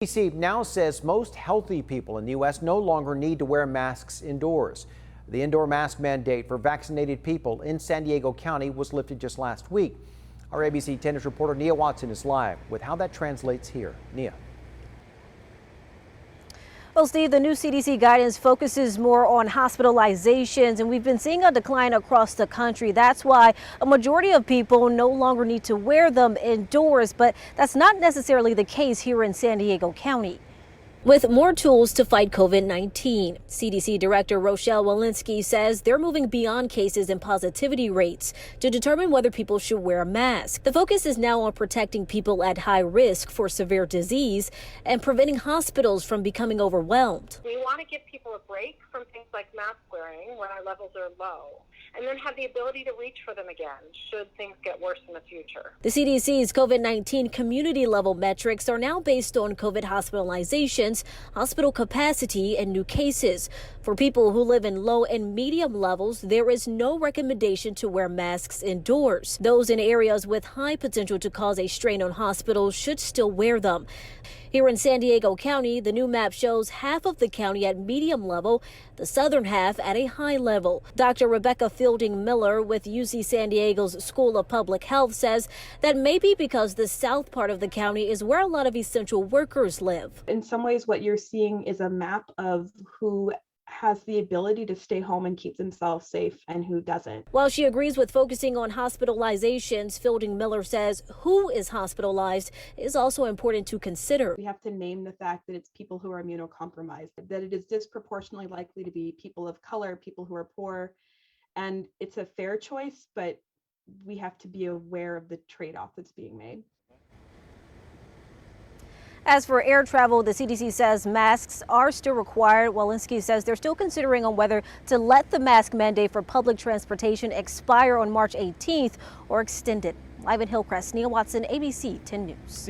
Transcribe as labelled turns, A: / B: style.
A: CDC now says most healthy people in the U.S. no longer need to wear masks indoors. The indoor mask mandate for vaccinated people in San Diego County was lifted just last week. Our ABC 10 News reporter Nia Watson is live with how that translates here. Nia.
B: Well, Steve, the new CDC guidance focuses more on hospitalizations, and we've been seeing a decline across the country. That's why a majority of people no longer need to wear them indoors, but that's not necessarily the case here in San Diego County. With more tools to fight COVID-19, CDC Director Rochelle Walensky says they're moving beyond cases and positivity rates to determine whether people should wear a mask. The focus is now on protecting people at high risk for severe disease and preventing hospitals from becoming overwhelmed.
C: We want to give people a break from things like mask wearing when our levels are low, and then have the ability to reach for them again should things get worse in the future.
B: The CDC's COVID-19 community level metrics are now based on COVID hospitalizations, hospital capacity, and new cases. For people who live in low and medium levels, there is no recommendation to wear masks indoors. Those in areas with high potential to cause a strain on hospitals should still wear them. Here in San Diego County, the new map shows half of the county at medium level, the southern half at a high level. Dr. Rebecca Fielding Miller with UC San Diego's School of Public Health says that may be because the south part of the county is where a lot of essential workers live.
D: In some ways, what you're seeing is a map of who has the ability to stay home and keep themselves safe and who doesn't.
B: While she agrees with focusing on hospitalizations, Fielding Miller says who is hospitalized is also important to consider.
D: We have to name the fact that it's people who are immunocompromised, that it is disproportionately likely to be people of color, people who are poor, and it's a fair choice, but we have to be aware of the trade-off that's being made.
B: As for air travel, the CDC says masks are still required. Walensky says they're still considering on whether to let the mask mandate for public transportation expire on March 18th or extend it. Live in Hillcrest, Nia Watson, ABC 10 News.